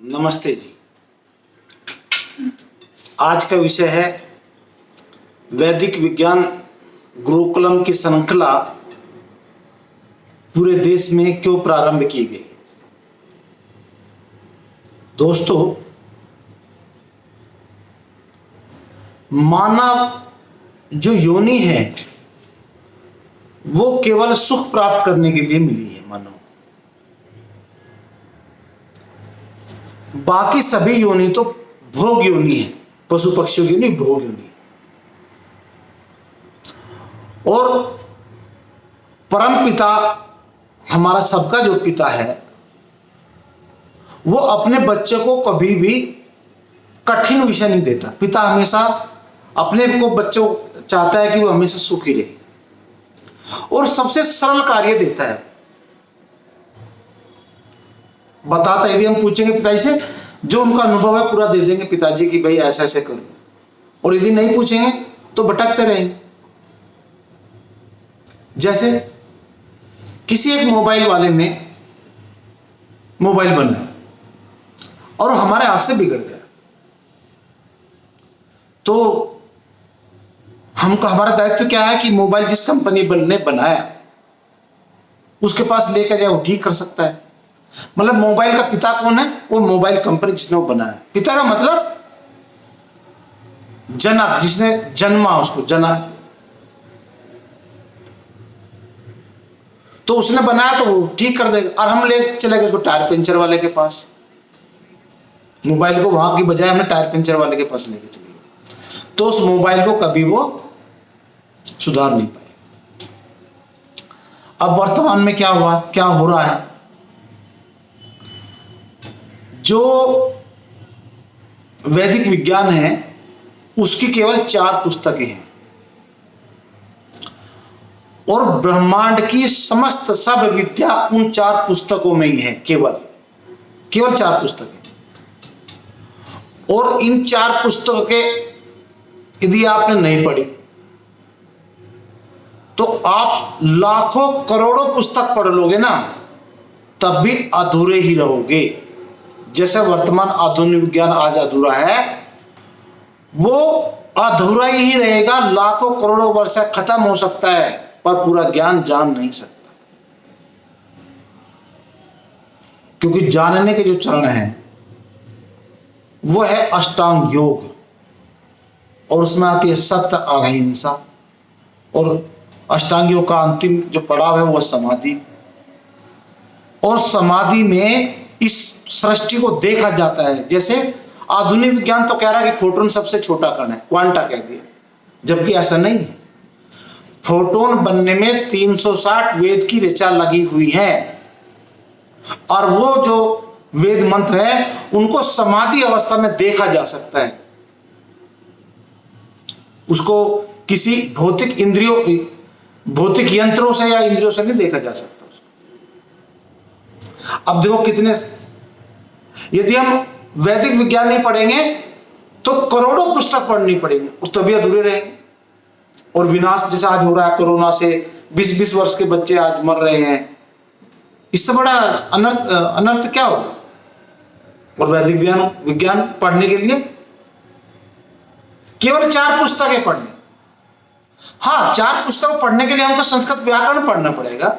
नमस्ते जी। आज का विषय है वैदिक विज्ञान गुरुकुलम की श्रृंखला पूरे देश में क्यों प्रारंभ की गई। दोस्तों, मानव जो योनि है वो केवल सुख प्राप्त करने के लिए मिली है। मानव बाकी सभी योनि तो भोग योनि है, पशु पक्षियों की योनि भोग योनि। और परम पिता हमारा सबका जो पिता है वो अपने बच्चे को कभी भी कठिन विषय नहीं देता। पिता हमेशा अपने को बच्चों चाहता है कि वो हमेशा सुखी रहे और सबसे सरल कार्य देता है। बताता, यदि हम पूछेंगे पिताजी से, जो उनका अनुभव है पूरा दे देंगे पिताजी कि भाई ऐसा ऐसे करो, और यदि नहीं पूछेंगे तो भटकते रहेंगे। जैसे किसी एक मोबाइल वाले ने मोबाइल बनाया और हमारे हाथ से बिगड़ गया, तो हमारा दायित्व क्या है कि मोबाइल जिस कंपनी ने बनाया उसके पास लेकर जाए, वो ठीक कर सकता है। मतलब मोबाइल का पिता कौन है? वो मोबाइल कंपनी जिसने वो बनाया। पिता का मतलब जनक, जिसने जन्मा उसको, जनक। तो उसने बनाया तो वो ठीक कर देगा। और हम ले चले गए उसको टायर पंचर वाले के पास। मोबाइल को वहां की बजाय हमने टायर पंचर वाले के पास लेके चले गए, तो उस मोबाइल को कभी वो सुधार नहीं पाए। अब वर्तमान में क्या हुआ, क्या हो रहा है? जो वैदिक विज्ञान है उसकी केवल 4 पुस्तकें हैं और ब्रह्मांड की समस्त सब विद्या उन 4 पुस्तकों में ही है। केवल 4 पुस्तकें। और इन 4 पुस्तकें यदि आपने नहीं पढ़ी तो आप लाखों करोड़ों पुस्तक पढ़ लोगे ना, तब भी अधूरे ही रहोगे। जैसे वर्तमान आधुनिक विज्ञान आज अधूरा है, वो अधूरा ही रहेगा। लाखों करोड़ों वर्ष खत्म हो सकता है पर पूरा ज्ञान जान नहीं सकता, क्योंकि जानने के जो चरण हैं वो है अष्टांग योग, और उसमें आती है सत्य, अहिंसा, और अष्टांग योग का अंतिम जो पड़ाव है वो समाधि। और समाधि में इस सृष्टि को देखा जाता है। जैसे आधुनिक विज्ञान तो कह रहा है कि फोटोन सबसे छोटा कण है, क्वांटा कह दिया, जबकि ऐसा नहीं है। फोटोन बनने में 360 वेद की ऋचा लगी हुई है, और वो जो वेद मंत्र है उनको समाधि अवस्था में देखा जा सकता है। उसको किसी भौतिक यंत्रों से या इंद्रियों से नहीं देखा जा सकता। अब देखो कितने, यदि हम वैदिक विज्ञान नहीं पढ़ेंगे तो करोड़ों पुस्तक पढ़नी पड़ेंगे और तभी अधूरे रहेंगे। और विनाश जैसा आज हो रहा है, कोरोना से 20-20 वर्ष के बच्चे आज मर रहे हैं, इससे बड़ा अनर्थ क्या होगा? और वैदिक विज्ञान पढ़ने के लिए केवल 4 पुस्तकें पढ़नी। हाँ, 4 पुस्तक पढ़ने के लिए हमको संस्कृत व्याकरण पढ़ना पड़ेगा,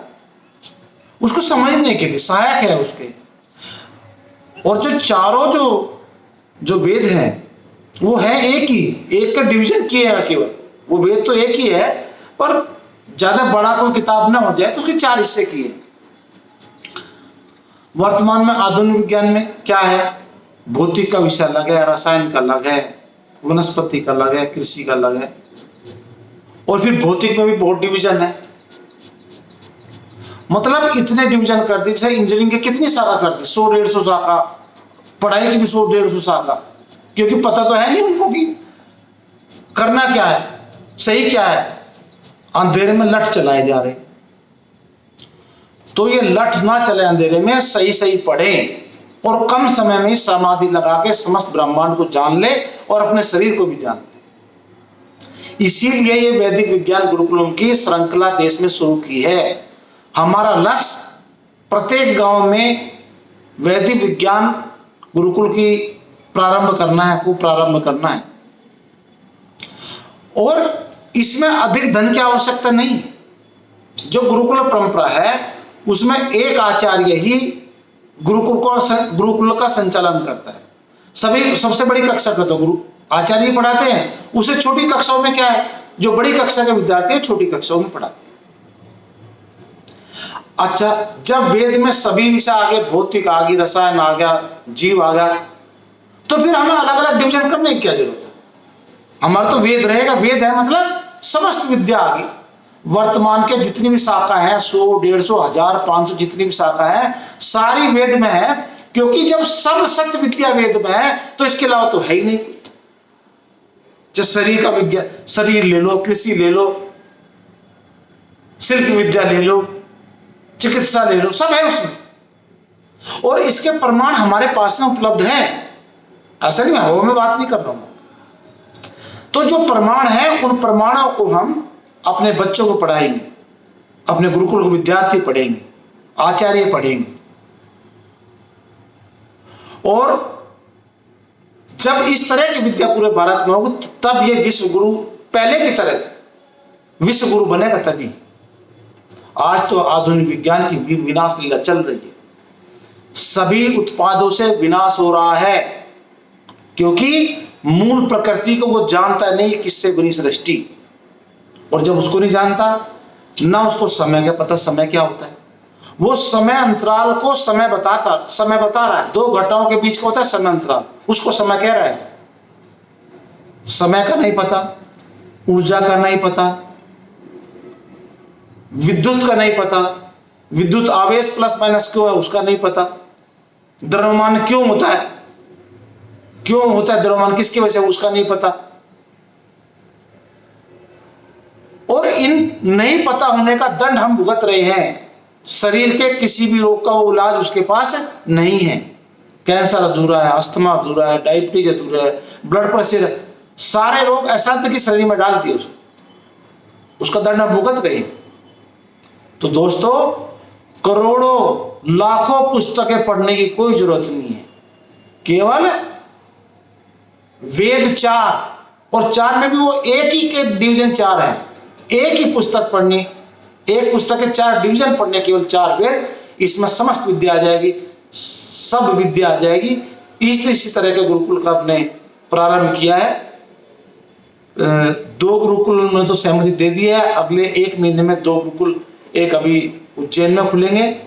उसको समझने के लिए सहायक है उसके। और जो चारों जो वेद हैं वो है एक का डिवीजन किया है केवल। वो वेद तो एक ही है, पर ज्यादा बड़ा कोई किताब ना हो जाए तो उसके 4 हिस्से किए। वर्तमान में आधुनिक विज्ञान में क्या है? भौतिक का विषय अलग है, रसायन का अलग है, वनस्पति का अलग है, कृषि का अलग है, और फिर भौतिक में भी बहुत डिवीजन है। मतलब इतने डिवीजन कर दी। जैसे इंजीनियरिंग के कितनी शाखा कर दी, 100-150 शाखा, पढ़ाई की भी 100-150 शाखा, क्योंकि पता तो है नहीं उनको कि करना क्या है, सही क्या है। अंधेरे में लठ चलाए जा रहे, तो ये लठ ना चले अंधेरे में, सही पढ़े और कम समय में समाधि लगा के समस्त ब्रह्मांड को जान ले और अपने शरीर को भी जान ले। इसीलिए ये वैदिक विज्ञान गुरुकुलम की श्रृंखला देश में शुरू की है। हमारा लक्ष्य प्रत्येक गांव में वैदिक विज्ञान गुरुकुल की प्रारंभ करना है, को प्रारंभ करना है। और इसमें अधिक धन की आवश्यकता नहीं है। जो गुरुकुल परंपरा है उसमें एक आचार्य ही गुरुकुल का संचालन करता है। सभी सबसे बड़ी कक्षा का तो गुरु आचार्य पढ़ाते हैं। उसे छोटी कक्षाओं में क्या है, जो बड़ी कक्षा के विद्यार्थी है छोटी कक्षाओं में पढ़ाते हैं। अच्छा, जब वेद में सभी विषय आ गए, भौतिक आ गई, रसायन आ गया, जीव आ गया, तो फिर हमें अलग अलग डिवीजन करने की क्या जरूरत है। हमारा तो वेद रहेगा। वेद है मतलब समस्त विद्या आ गई। वर्तमान के जितनी भी शाखा है, 100, 150, 1000, 500 जितनी भी शाखा है, सारी वेद में है। क्योंकि जब सब सत्य विद्या वेद में है तो इसके अलावा तो है ही नहीं। जैसे शरीर का विज्ञान, शरीर ले लो, कृषि ले लो, शिल्प विद्या ले लो, चिकित्सा ले लो, सब है उसमें। और इसके प्रमाण हमारे पास में उपलब्ध है। ऐसा नहीं, हवा में बात नहीं कर रहा हूं। तो जो प्रमाण है उन प्रमाणों को हम अपने बच्चों को पढ़ाएंगे, अपने गुरुकुल के विद्यार्थी पढ़ेंगे, आचार्य पढ़ेंगे। और जब इस तरह की विद्या पूरे भारत में होगी तब ये विश्व गुरु पहले की तरह विश्व गुरु बनेगा तभी। आज तो आधुनिक विज्ञान की विनाश लीला चल रही है। सभी उत्पादों से विनाश हो रहा है क्योंकि मूल प्रकृति को वो जानता नहीं किससे बनी सृष्टि। और जब उसको नहीं जानता ना उसको समय का पता, समय क्या होता है। वो समय अंतराल को समय बता रहा है। दो घटनाओं के बीच का होता है समय अंतराल, उसको समय कह रहा है। समय का नहीं पता, ऊर्जा का नहीं पता, विद्युत का नहीं पता, विद्युत आवेश प्लस माइनस क्यों है उसका नहीं पता, द्रव्यमान क्यों होता है, द्रव्यमान किसकी वजह से उसका नहीं पता। और इन नहीं पता होने का दंड हम भुगत रहे हैं। शरीर के किसी भी रोग का वो इलाज उसके पास नहीं है। कैंसर अधूरा है, अस्थमा अधूरा है, डायबिटीज अधूरा है, ब्लड प्रेशर, सारे रोग ऐसा कि शरीर में डाल दिए उसका दंड हम भुगत रहे हैं। तो दोस्तों, करोड़ों लाखों पुस्तकें पढ़ने की कोई जरूरत नहीं है। केवल वेद 4 और 4 में भी वो एक ही के डिवीजन 4 है। एक ही पुस्तक पढ़नी, एक पुस्तक के 4 डिवीजन पढ़ने, केवल 4 वेद, इसमें समस्त विद्या आ जाएगी, सब विद्या आ जाएगी। इसी तरह के गुरुकुल का आपने प्रारंभ किया है। 2 गुरुकुल ने तो सहमति दे दी है। अगले 1 महीने में 2 गुरुकुल, एक अभी उज्जैन में खुलेंगे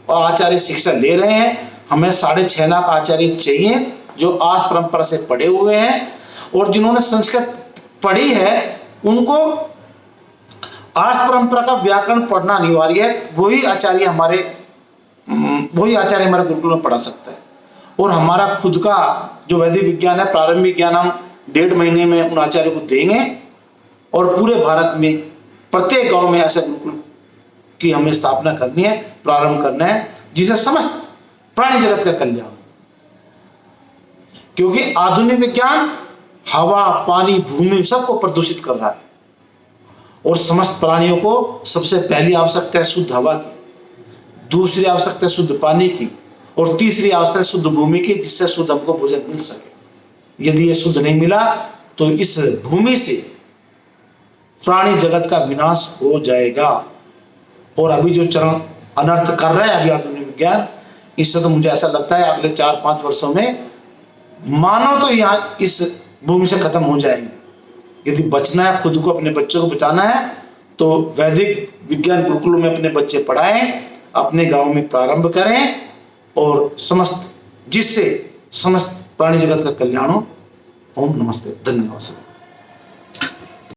और आचार्य शिक्षा ले रहे हैं। हमें 6.5 लाख आचार्य चाहिए जो आज परंपरा से पढ़े हुए हैं और जिन्होंने संस्कृत पढ़ी है उनको आज परंपरा का व्याकरण पढ़ना अनिवार्य है। वही आचार्य हमारे गुरुकुल में पढ़ा सकता है। और हमारा खुद का जो वैदिक विज्ञान है, प्रारंभिक ज्ञान, हम 1.5 महीने में उन आचार्य को देंगे और पूरे भारत में प्रत्येक गांव में ऐसे गुरुकुल की हमें स्थापना करनी है, प्रारंभ करना है, जिसे समस्त प्राणी जगत का कल्याण। क्योंकि आधुनिक विज्ञान हवा, पानी, भूमि सबको प्रदूषित कर रहा है और समस्त प्राणियों को सबसे पहली आवश्यकता है शुद्ध हवा की, दूसरी आवश्यकता है शुद्ध पानी की और तीसरी आवश्यकता है शुद्ध भूमि की, जिससे शुद्ध हमको भोजन मिल सके। यदि ये शुद्ध नहीं मिला तो इस भूमि से प्राणी जगत का विनाश हो जाएगा। और अभी जो चरण अनर्थ कर रहा है अभी आधुनिक विज्ञान, इससे तो मुझे ऐसा लगता है अगले 4-5 वर्षों में मानव तो यहाँ इस भूमि से खत्म हो जाएंगे। यदि बचना है, खुद को, अपने बच्चों को बचाना है, तो वैदिक विज्ञान गुरुकुलों में अपने बच्चे पढ़ाएं, अपने गांव में प्रारंभ करें और जिससे समस्त प्राणी जगत का कल्याण हो। ओम नमस्ते, धन्यवाद।